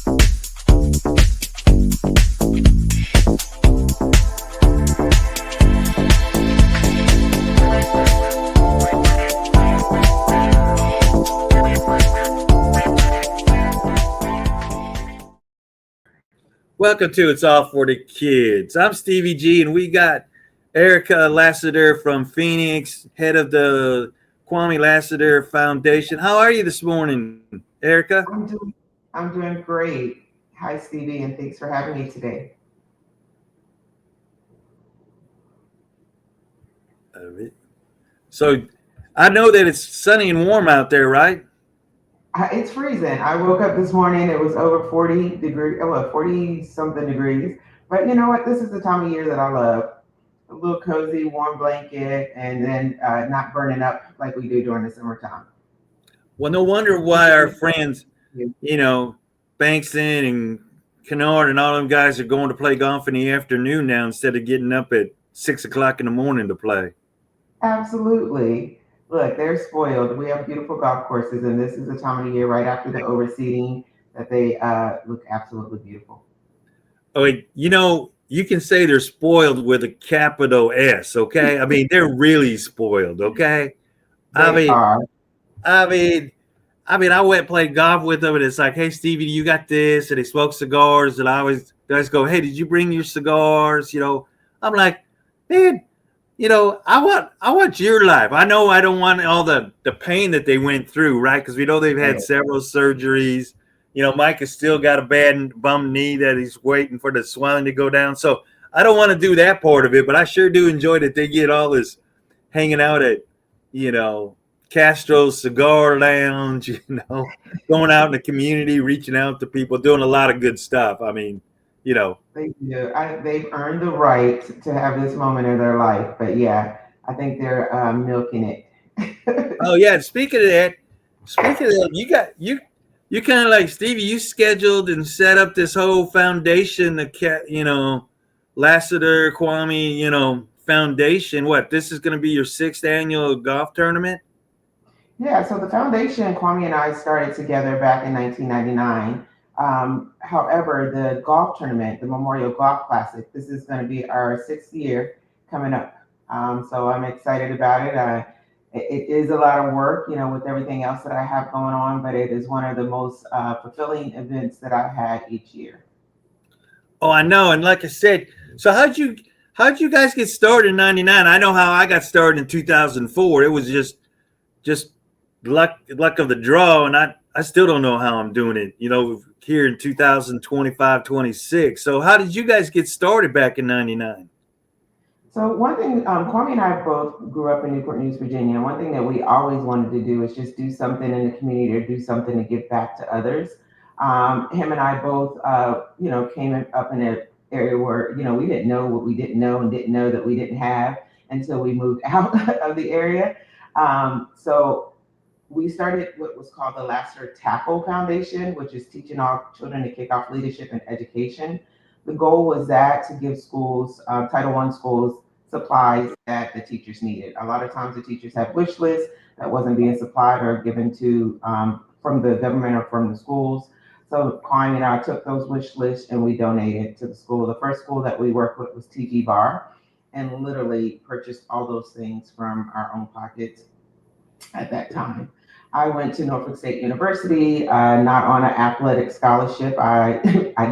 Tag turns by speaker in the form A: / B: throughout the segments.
A: Welcome to It's All for the Kids. I'm Stevie G, and we got Erica Lassiter from Phoenix, head of the Kwame Lassiter Foundation. How are you this morning, Erica?
B: I'm doing great. Hi, Stevie, and thanks for having me today.
A: So I know that it's sunny and warm out there, right?
B: It's freezing. I woke up this morning, it was over 40 degrees, 40 something degrees. But you know what? This is the time of year that I love. A little cozy, warm blanket, and then not burning up like we do during the summertime.
A: Well, no wonder why our friends, Bankston and Kennard and all them guys are going to play golf in the afternoon now instead of getting up at 6 o'clock in the morning to play.
B: Absolutely. Look, they're spoiled. We have beautiful golf courses, and this is the time of the year right after the overseeding that they look absolutely beautiful.
A: Oh, you can say they're spoiled with a capital S, okay? I mean, they're really spoiled, okay? I went and played golf with them, and it's like, hey, Stevie, you got this? And they smoke cigars, and I always go, hey, did you bring your cigars? I'm like, man, I want your life. I know I don't want all the pain that they went through, right? Because we know they've had several surgeries. Mike has still got a bad bum knee that he's waiting for the swelling to go down. So I don't want to do that part of it, but I sure do enjoy that they get all this hanging out at, Castro's Cigar Lounge, going out in the community, reaching out to people, doing a lot of good stuff. I mean,
B: They do. They've earned the right to have this moment in their life. But yeah, I think they're milking it.
A: Oh yeah. Speaking of that, you kind of like Stevie. You scheduled and set up this whole foundation, Lassiter Kwame, foundation. What? This is going to be your 6th annual golf tournament?
B: Yeah. So the foundation, Kwame and I started together back in 1999. However, the golf tournament, the Memorial Golf Classic, this is going to be our 6th year coming up. So I'm excited about it. It is a lot of work, with everything else that I have going on, but it is one of the most fulfilling events that I've had each year.
A: Oh, I know. And like I said, so how'd you guys get started in '99? I know how I got started in 2004. It was just luck of the draw, and I still don't know how I'm doing it, here in 2025, 26. So how did you guys get started back in '99?
B: So one thing, Kwame and I both grew up in Newport News, Virginia. One thing that we always wanted to do is just do something in the community or do something to give back to others. Him and I both, came up in an area where, we didn't know what we didn't know and didn't know that we didn't have until we moved out of the area. So we started what was called the Lassiter Tackle Foundation, which is teaching all children to kick off leadership and education. The goal was to give schools, Title I schools, supplies that the teachers needed. A lot of times the teachers had wish lists that wasn't being supplied or given to from the government or from the schools. So Kwame and I took those wish lists and we donated to the school. The first school that we worked with was TG Bar, and literally purchased all those things from our own pockets at that time. I went to Norfolk State University, not on an athletic scholarship. I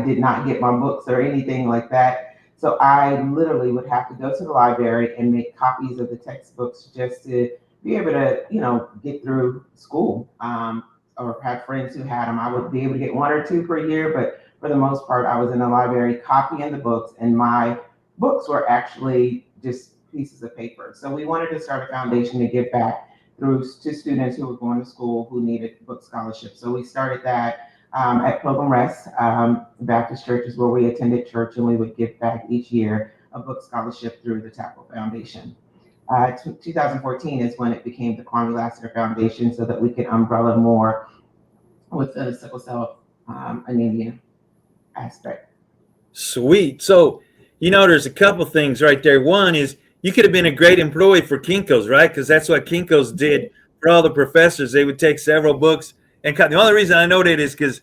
B: did not get my books or anything like that. So I literally would have to go to the library and make copies of the textbooks just to be able to, get through school, or have friends who had them. I would be able to get 1 or 2 per year, but for the most part, I was in the library copying the books, and my books were actually just pieces of paper. So we wanted to start a foundation to give back to students who were going to school who needed book scholarships. So we started that at Pilgrim Rest Baptist Church is where we attended church, and we would give back each year a book scholarship through the Tackle Foundation. 2014 is when it became the Kwame Lassiter Foundation, so that we could umbrella more with the sickle cell anemia aspect.
A: Sweet. So, there's a couple things right there. One is you could have been a great employee for Kinko's, right? Because that's what Kinko's did for all the professors. They would take several books. And the only reason I know that is because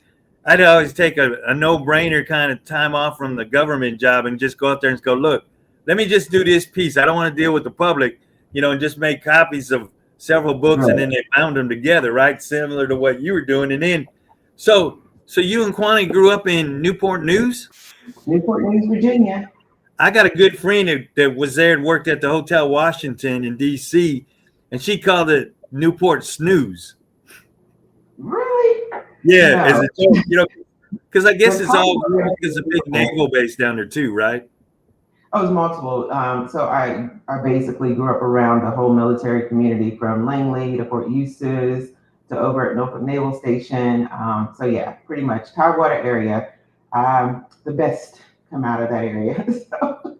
A: I'd always take a no-brainer kind of time off from the government job and just go out there and go, look, let me just do this piece. I don't want to deal with the public, and just make copies of several books and
B: Right.
A: then they bound them together, right? Similar to what you were doing. And then, so you and Kwani grew up in Newport News?
B: Newport News, Virginia.
A: I got a good friend that was there and worked at the Hotel Washington in D.C., and she called it Newport Snooze.
B: Really?
A: Yeah, as
B: No.
A: a joke, because I guess
B: But
A: it's all
B: Conway
A: there's a big
B: is
A: naval base down there too, right?
B: Oh, it's multiple. So I basically grew up around the whole military community from Langley to Fort Eustis to over at Norfolk Naval Station. So yeah, pretty much Tidewater area. The best come out of that area. So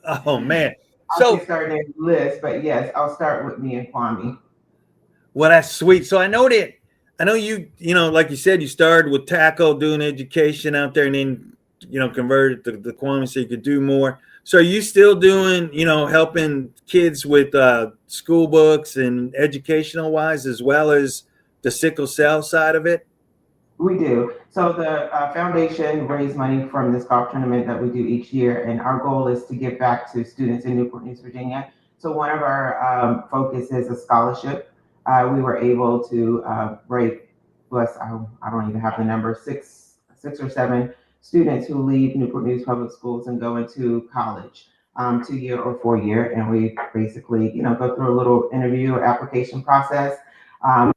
A: Oh man.
B: I'll get
A: So
B: started in the list, but yes, I'll start with me and Kwame.
A: well, that's sweet. So I know like you said, you started with tackle doing education out there and then converted to the Kwame so you could do more. So are you still doing, helping kids with school books and educational wise as well as the sickle cell side of it?
B: We do. So the foundation raise money from this golf tournament that we do each year, and our goal is to give back to students in Newport News, Virginia. So one of our focus is a scholarship. We were able to break, I don't even have the number, six or seven students who leave Newport News Public Schools and go into college, 2 year or 4 year, and we basically, go through a little interview or application process.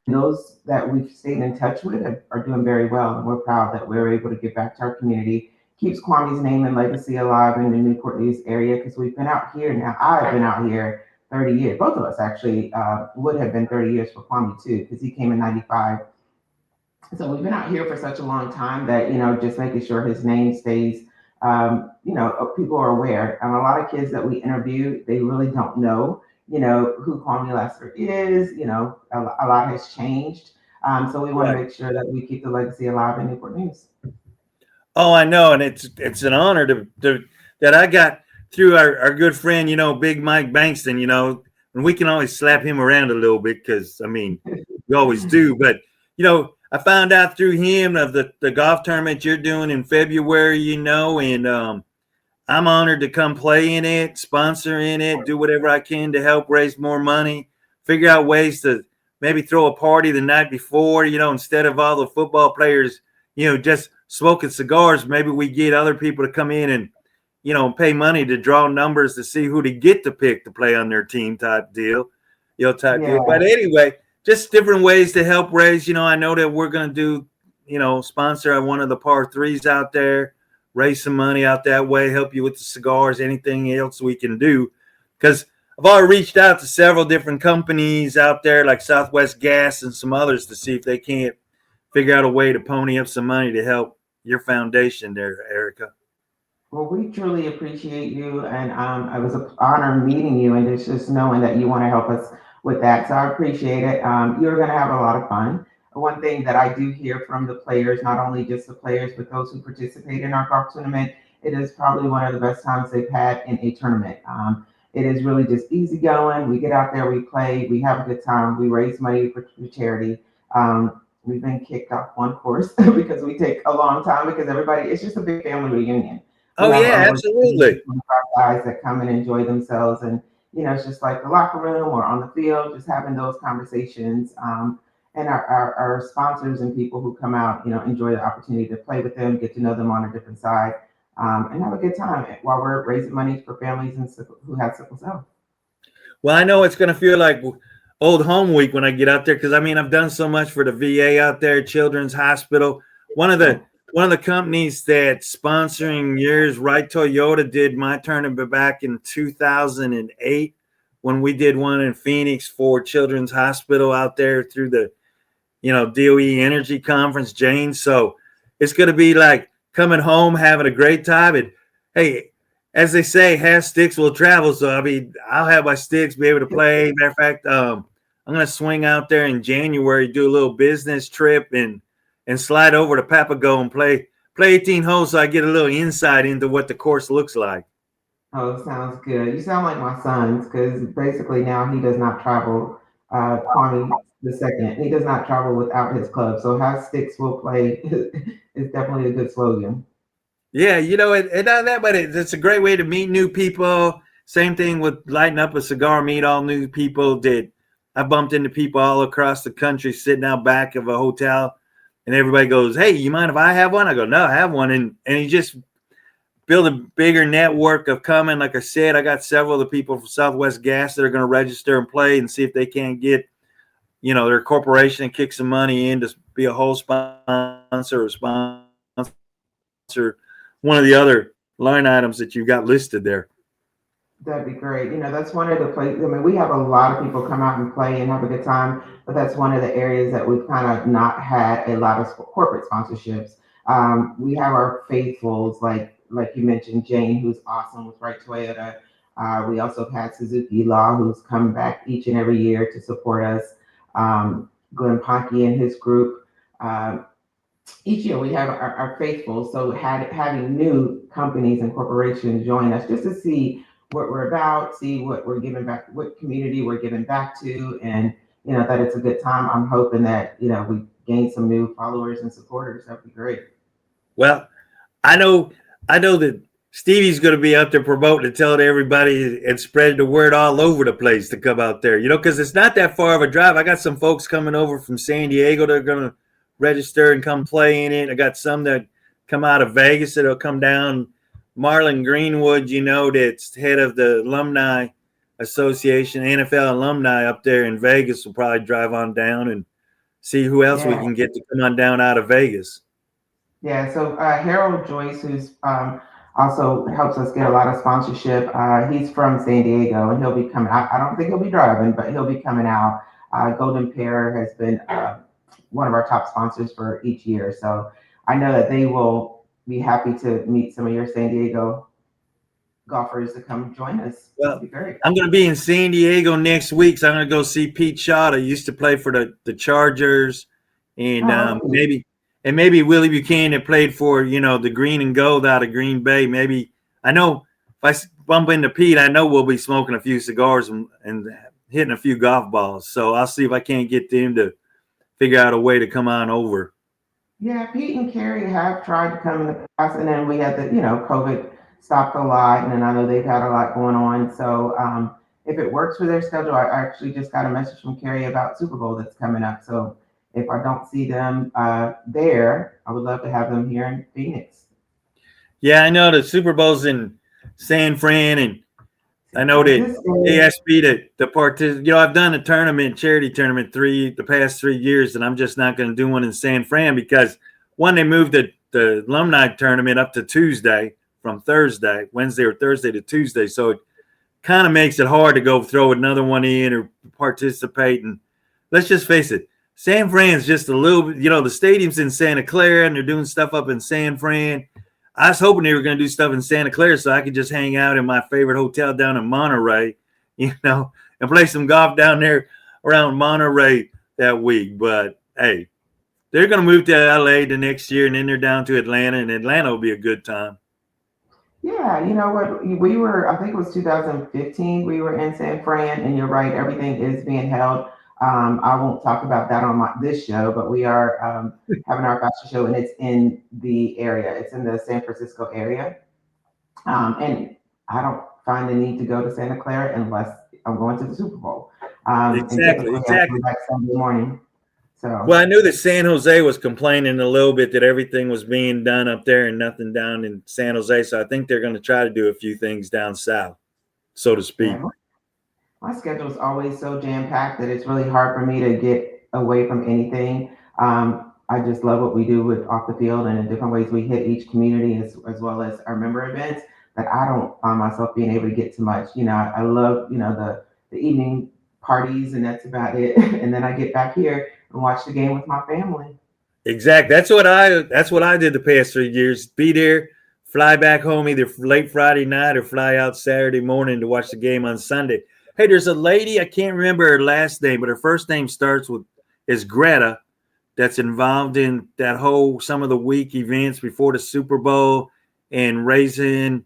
B: Those that we've stayed in touch with are doing very well, and we're proud that we're able to give back to our community. Keeps Kwame's name and legacy alive in the Newport News area because we've been out here now. I've been out here 30 years. Both of us actually would have been 30 years for Kwame too, because he came in 95. So we've been out here for such a long time that, just making sure his name stays, people are aware. And a lot of kids that we interview, they really don't know, who Kwame Lassiter is. A lot has changed. So we want to
A: Right.
B: make sure that we keep the legacy alive in Newport News.
A: Oh, I know, and it's an honor to that I got through our good friend, Big Mike Bankston, and we can always slap him around a little bit because we always do. But I found out through him of the golf tournament you're doing in February, and I'm honored to come play in it, sponsor in it, do whatever I can to help raise more money, figure out ways to maybe throw a party the night before, instead of all the football players, just smoking cigars, maybe we get other people to come in and, pay money to draw numbers to see who to get to pick to play on their team type deal, type deal.
B: Yeah.
A: But anyway, just different ways to help raise, I know that we're going to do, sponsor one of the par threes out there, raise some money out that way, help you with the cigars, anything else we can do. Because I've already reached out to several different companies out there like Southwest Gas and some others to see if they can't figure out a way to pony up some money to help your foundation there, Erica.
B: Well, we truly appreciate you, and it was an honor meeting you, and it's just knowing that you want to help us with that. So I appreciate it. You're going to have a lot of fun. One thing that I do hear from the players, not only just the players, but those who participate in our golf tournament, it is probably one of the best times they've had in a tournament. It is really just easy going. We get out there, we play, we have a good time, we raise money for charity. We've been kicked off one course because we take a long time because it's just a big family reunion. We
A: Oh
B: have
A: yeah,
B: over
A: absolutely.
B: 25 guys that come and enjoy themselves. And, it's just like the locker room or on the field, just having those conversations. And our sponsors and people who come out, enjoy the opportunity to play with them, get to know them on a different side, and have a good time while we're raising money for families who have sickle cell.
A: Well, I know it's going to feel like old home week when I get out there because I've done so much for the VA out there, Children's Hospital. One of the companies that's sponsoring yours, right? Toyota did my tournament back in 2008 when we did one in Phoenix for Children's Hospital out there through the DOE Energy Conference, Jane. So it's going to be like coming home, having a great time. And hey, as they say, half sticks will travel. So I'll have my sticks, be able to play. Matter of fact, I'm going to swing out there in January, do a little business trip, and slide over to Papago and play 18 holes, so I get a little insight into what the course looks like.
B: Oh, sounds good. You sound like my son's because basically now he does not travel. Kwame the second. He does not travel without his club. So have sticks will play is definitely a good slogan.
A: Yeah, and not that, but it's a great way to meet new people. Same thing with lighting up a cigar, meet all new people. I bumped into people all across the country sitting out back of a hotel, and everybody goes, "Hey, you mind if I have one?" I go, "No, I have one," and you just build a bigger network of coming. Like I said, I got several of the people from Southwest Gas that are going to register and play and see if they can't get their corporation and kick some money in to be a whole sponsor or sponsor one of the other line items that you got listed there.
B: That'd be great. That's one of the places. I mean, we have a lot of people come out and play and have a good time, but that's one of the areas that we've kind of not had a lot of corporate sponsorships. We have our faithfuls, like you mentioned, Jane, who's awesome with Right Toyota. We also have had Suzuki Law, who's come back each and every year to support us. Glenn Ponkey and his group. Each year we have our faithful. So having new companies and corporations join us just to see what we're about, see what we're giving back, what community we're giving back to, and that it's a good time. I'm hoping that we gain some new followers and supporters. That'd be great.
A: Well, I know that Stevie's going to be up there promoting and telling everybody and spreading the word all over the place to come out there. Because it's not that far of a drive. I got some folks coming over from San Diego that are going to register and come play in it. I got some that come out of Vegas that'll come down. Marlon Greenwood, that's head of the Alumni Association, NFL alumni up there in Vegas, will probably drive on down and see who else we can get to come on down out of Vegas.
B: Yeah, so Harold Joyce, who's also helps us get a lot of sponsorship, he's from San Diego, and he'll be coming out. I don't think he'll be driving, but he'll be coming out. Golden Pear has been one of our top sponsors for each year, so I know that they will be happy to meet some of your San Diego golfers to come join us.
A: Well,
B: that'd be great.
A: I'm going to be in San Diego next week, so I'm going to go see Pete Shaw. He used to play for the Chargers, and maybe Willie Buchanan that played for the Green and Gold out of Green Bay. Maybe I know if I bump into Pete, I know we'll be smoking a few cigars and hitting a few golf balls. So I'll see if I can't get them to figure out a way to come on over.
B: Yeah, Pete and Carrie have tried to come in the past, and then we had the COVID stopped a lot, and then I know they've had a lot going on. So if it works for their schedule, I actually just got a message from Carrie about Super Bowl that's coming up. So if I don't see them there, I would love to have them here in Phoenix.
A: Yeah, I know the Super Bowl's in San Fran, and I know that they asked me to participate. I've done a charity tournament the past 3 years, and I'm just not going to do one in San Fran because one, they moved the alumni tournament up to Tuesday from Wednesday or Thursday to Tuesday. So it kind of makes it hard to go throw another one in or participate. And let's just face it, San Fran's just a little bit, the stadium's in Santa Clara and they're doing stuff up in San Fran. I was hoping they were going to do stuff in Santa Clara so I could just hang out in my favorite hotel down in Monterey, and play some golf down there around Monterey that week. But hey, they're going to move to LA the next year, and then they're down to Atlanta, and Atlanta will be a good time.
B: Yeah, you know what? We were, I think it was 2015, we were in San Fran, and you're right, everything is being held. I won't talk about that on this show, but we are having our fashion show, and it's in the area. It's in the San Francisco area. And I don't find the need to go to Santa Clara unless I'm going to the Super Bowl.
A: Exactly.
B: Back Sunday morning. So.
A: Well, I knew that San Jose was complaining a little bit that everything was being done up there and nothing down in San Jose. So I think they're going to try to do a few things down south, so to speak.
B: Yeah, my schedule is always so jam-packed that it's really hard for me to get away from anything. I just love what we do with off the field and in different ways we hit each community as well as our member events, that I don't find myself being able to get to much. I love, the evening parties, and that's about it. And then I get back here and watch the game with my family.
A: Exactly. That's what I did the past 3 years. Be there, fly back home either late Friday night or fly out Saturday morning to watch the game on Sunday. Hey, there's a lady, I can't remember her last name, but her first name is Greta, that's involved in that whole some of the week events before the Super Bowl and raising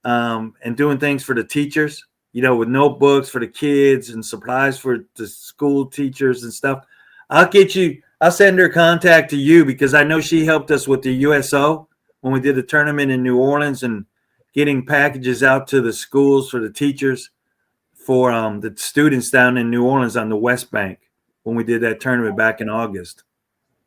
A: and doing things for the teachers, with notebooks for the kids and supplies for the school teachers and stuff. I'll get you. I'll send her contact to you because I know she helped us with the USO when we did the tournament in New Orleans and getting packages out to the schools for the teachers for the students down in New Orleans on the West Bank when we did that tournament back in August.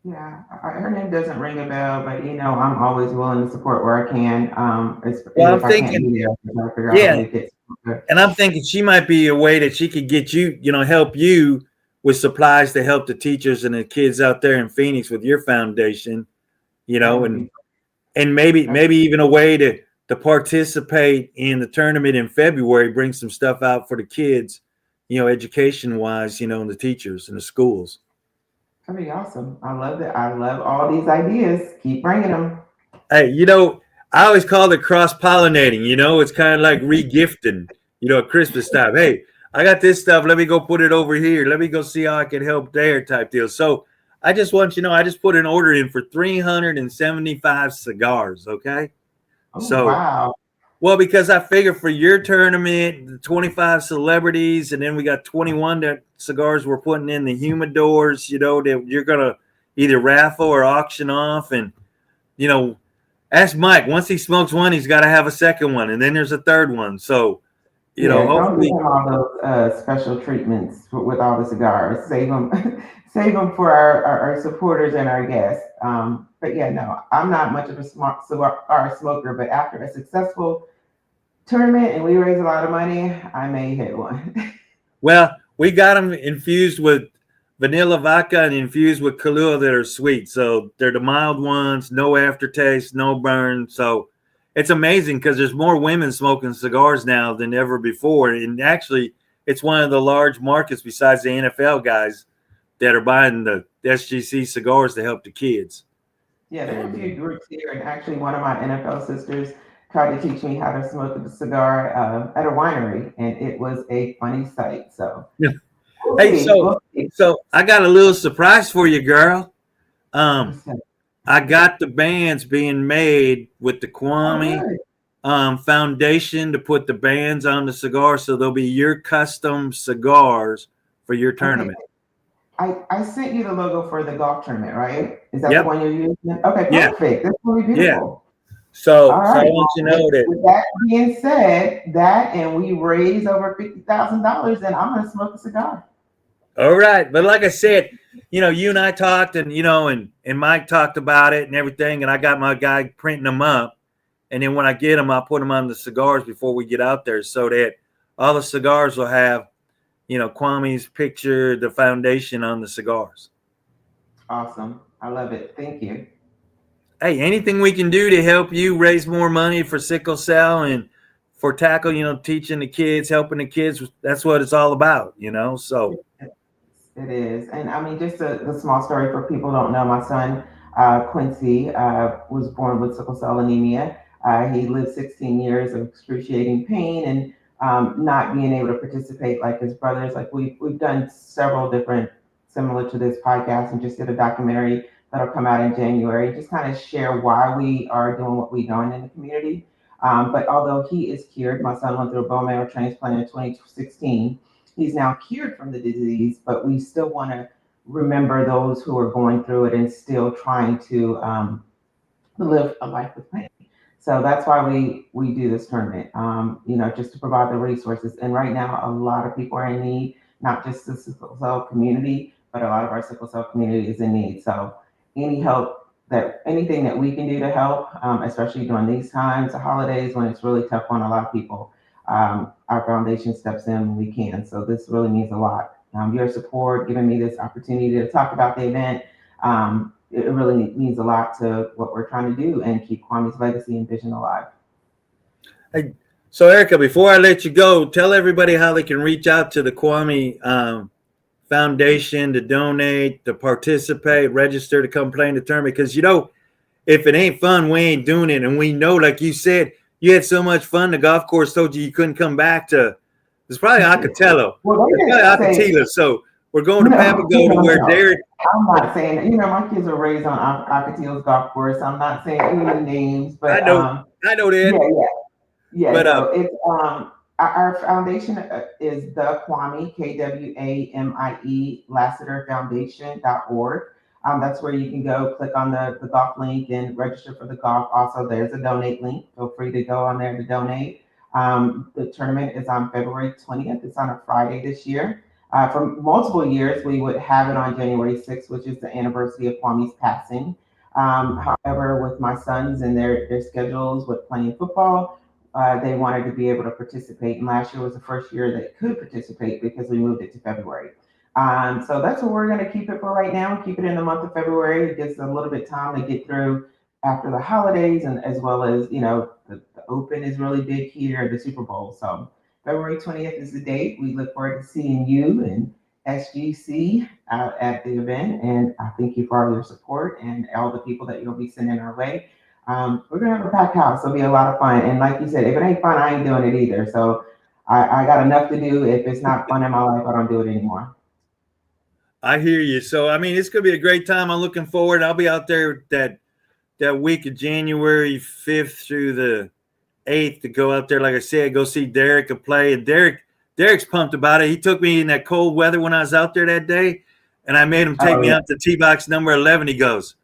B: Yeah, her name doesn't ring a bell, but I'm always willing to support where I can.
A: Well,
B: And
A: I'm
B: if I can't
A: thinking,
B: be there, I try to figure out a
A: yeah,
B: way to get support.
A: and I'm thinking she might be a way that she could get you, help you with supplies to help the teachers and the kids out there in Phoenix with your foundation,
B: That would
A: and
B: be
A: maybe
B: that's
A: even a way to participate in the tournament in February, bring some stuff out for the kids, education wise, and the teachers and the schools.
B: that'd be awesome. I love that. I love all these ideas. Keep bringing them.
A: Hey, I always call it cross pollinating. It's kind of like regifting. At Christmas time. Hey, I got this stuff. Let me go put it over here. Let me go see how I can help there, type deal. So I just want you to know, I just put an order in for 375 cigars. Okay,
B: Oh
A: so
B: wow.
A: well, because I figure for your tournament, the 25 celebrities, and then we got 21 cigars we're putting in the humidors. That you're gonna either raffle or auction off, and you know ask Mike. Once he smokes one, he's got to have a second one, and then there's a third one. So,
B: Yeah, don't give
A: hopefully,
B: him all those special treatments with all the cigars. Save them, save them for our supporters and our guests. But yeah, no, I'm not much of a smart cigar smoker. But after a successful tournament and we raise a lot of money, I may hit one.
A: well, we got them infused with vanilla vodka and infused with Kahlua that are sweet. So they're the mild ones, no aftertaste, no burn. So it's amazing because there's more women smoking cigars now than ever before. And actually, it's one of the large markets besides the NFL guys that are buying the SGC cigars to help the kids.
B: Yeah, there are a
A: And
B: few groups here, and actually, one of my NFL sisters tried to teach me how to smoke a cigar at a winery, and it was a funny sight. So
A: yeah.
B: we'll
A: Hey,
B: see.
A: so
B: We'll see.
A: I got a little surprise for you, girl. Um,
B: What's that?
A: I got the bands being made with the
B: Oh,
A: Kwame
B: good.
A: foundation to put the bands on the cigar, so they'll be your custom cigars for your
B: Okay.
A: tournament.
B: I sent you the logo for the golf tournament, right? Is that the
A: Yep.
B: one you're using? Okay,
A: Yeah.
B: perfect. That's really
A: Yeah.
B: beautiful. All
A: So I
B: right.
A: want you to
B: Well,
A: know that.
B: with that being said, that and we raise over $50,000, then I'm gonna smoke a cigar.
A: All right, but like I said, you and I talked, and and Mike talked about it and everything, and I got my guy printing them up, and then when I get them, I'll put them on the cigars before we get out there, so that all the cigars will have, Kwame's picture, the foundation on the cigars.
B: Awesome. I love it. Thank you.
A: Hey, anything we can do to help you raise more money for sickle cell and for tackle, teaching the kids, helping the kids, that's what it's all about. So
B: It is. And I mean, just the small story for people who don't know, my son, Quincy, was born with sickle cell anemia. He lived 16 years of excruciating pain and not being able to participate like his brothers. Like we've done several different similar to this podcast and just did a documentary that'll come out in January, just kind of share why we are doing what we're doing in the community. But although he is cured, my son went through a bone marrow transplant in 2016. He's now cured from the disease, but we still want to remember those who are going through it and still trying to live a life with pain. So that's why we do this tournament, just to provide the resources. And right now, a lot of people are in need, not just the sickle cell community, but a lot of our sickle cell community is in need. So any help anything that we can do to help, especially during these times, the holidays when it's really tough on a lot of people, our foundation steps in when we can. So this really means a lot. Your support, giving me this opportunity to talk about the event, it really means a lot to what we're trying to do and keep Kwame's legacy and vision alive.
A: Hey, so Erica, before I let you go, tell everybody how they can reach out to the Kwame Foundation to donate, to participate, register to come play in the tournament. Because if it ain't fun, we ain't doing it. And we know, like you said, you had so much fun. The golf course told you couldn't come back to. It's probably Acatello.
B: Well,
A: It's probably Acatila. So we're going to
B: no,
A: Papago to where
B: no.
A: Derek.
B: I'm not saying, my kids are raised on Acatila's golf course. I'm not saying any names, but
A: I know
B: yeah,
A: that.
B: yeah, yeah.
A: But
B: No, it's Our foundation is the Kwame, Kwamie, Lassiter Foundation.org. That's where you can go click on the golf link and register for the golf. Also, there's a donate link. Feel free to go on there to donate. The tournament is on February 20th. It's on a Friday this year. For multiple years, we would have it on January 6th, which is the anniversary of Kwame's passing. However, with my sons and their schedules with playing football, they wanted to be able to participate. And last year was the first year they could participate because we moved it to February. So that's what we're going to keep it for right now. Keep it in the month of February. It gives a little bit of time to get through after the holidays, and as well as, the Open is really big here, the Super Bowl. So February 20th is the date. We look forward to seeing you and SGC out at the event. And I thank you for all your support and all the people that you'll be sending our way. We're gonna have a packed house. It'll be a lot of fun. And like you said, if it ain't fun, I ain't doing it either. So I got enough to do. If it's not fun in my life, I don't do it anymore.
A: I hear you. So I mean, it's gonna be a great time. I'm looking forward. I'll be out there that week of January 5th through the 8th to go out there. Like I said, go see Derek play. And Derek's pumped about it. He took me in that cold weather when I was out there that day, and I made him take me out to tee box number 11. He goes,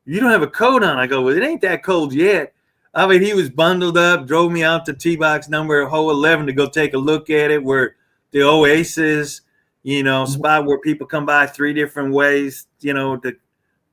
A: "You don't have a coat on." I go, "Well, it ain't that cold yet." I mean, he was bundled up, drove me out to tee box number hole 11 to go take a look at it, where the Oasis, spot where people come by 3 different ways, to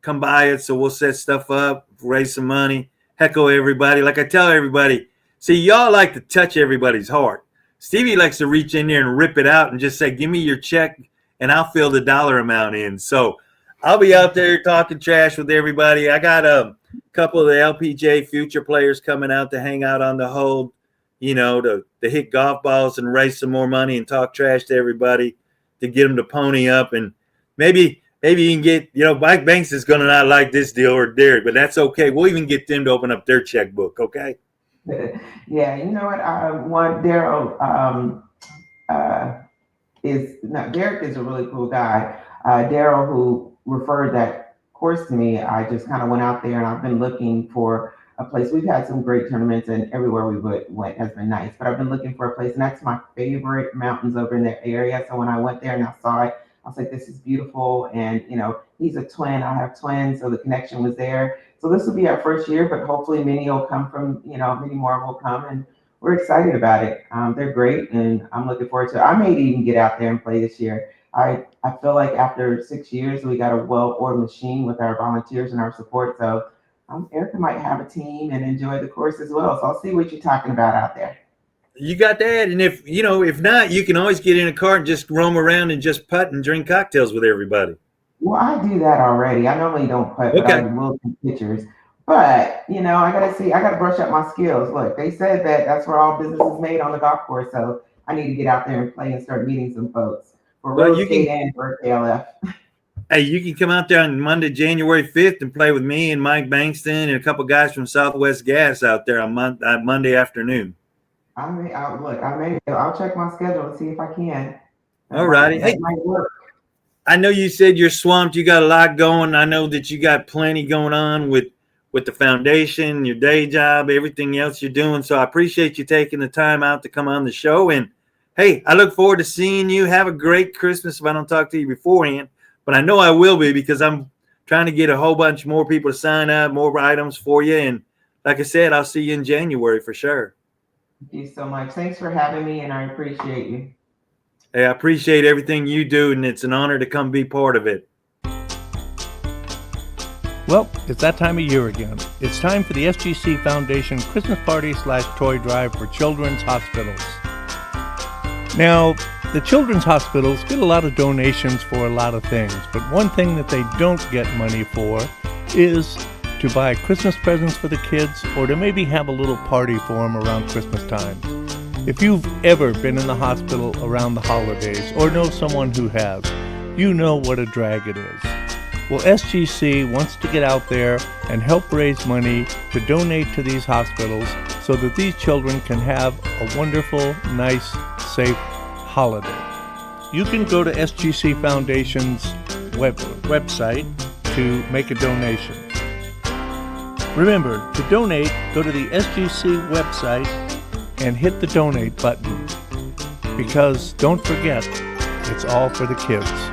A: come by it. So we'll set stuff up, raise some money, heckle everybody. Like I tell everybody, see, y'all like to touch everybody's heart. Stevie likes to reach in there and rip it out and just say, "Give me your check and I'll fill the dollar amount in." So I'll be out there talking trash with everybody. I got a couple of the LPGA future players coming out to hang out on the hole, to hit golf balls and raise some more money and talk trash to everybody to get them to pony up. And maybe you can get, Mike Banks is going to not like this deal, or Derek, but that's okay. We'll even get them to open up their checkbook, okay?
B: Yeah, you know what? Daryl Derek is a really cool guy. Daryl, who referred that course to me, I just kind of went out there and I've been looking for a place. We've had some great tournaments and everywhere we went has been nice, but I've been looking for a place, and that's my favorite mountains over in that area. So when I went there and I saw it, I was like, this is beautiful. And, he's a twin. I have twins. So the connection was there. So this will be our first year, but hopefully many will come from, many more will come, and we're excited about it. They're great, and I'm looking forward to it. I may even get out there and play this year. I feel like after 6 years, we got a well-oiled machine with our volunteers and our support. So Erica might have a team and enjoy the course as well. So I'll see what you're talking about out there.
A: You got that. And if not, you can always get in a car and just roam around and just putt and drink cocktails with everybody.
B: Well, I do that already. I normally don't putt, but I will take pictures. But, I got to brush up my skills. Look, they said that's where all business is made, on the golf course. So I need to get out there and play and start meeting some folks for real estate and for KLF.
A: Hey, you can come out there on Monday, January 5th and play with me and Mike Bankston and a couple guys from Southwest Gas out there on Monday afternoon.
B: I'll check my schedule and see if I can.
A: All righty. Hey, might work. I know you said you're swamped. You got a lot going. I know that you got plenty going on with the foundation, your day job, everything else you're doing. So I appreciate you taking the time out to come on the show. And hey, I look forward to seeing you. Have a great Christmas if I don't talk to you beforehand. But I know I will be, because I'm trying to get a whole bunch more people to sign up, more items for you. And like I said, I'll see you in January for sure.
B: Thank you so much. Thanks for having me, and I appreciate you.
A: Hey, I appreciate everything you do, and it's an honor to come be part of it.
C: Well, it's that time of year again. It's time for the SGC Foundation Christmas Party / Toy Drive for Children's Hospitals. Now, the children's hospitals get a lot of donations for a lot of things, but one thing that they don't get money for is to buy Christmas presents for the kids, or to maybe have a little party for them around Christmas time. If you've ever been in the hospital around the holidays, or know someone who has, you know what a drag it is. Well, SGC wants to get out there and help raise money to donate to these hospitals so that these children can have a wonderful, nice, safe holiday. You can go to SGC Foundation's website to make a donation. Remember, to donate, go to the SGC website and hit the donate button. because don't forget, it's all for the kids.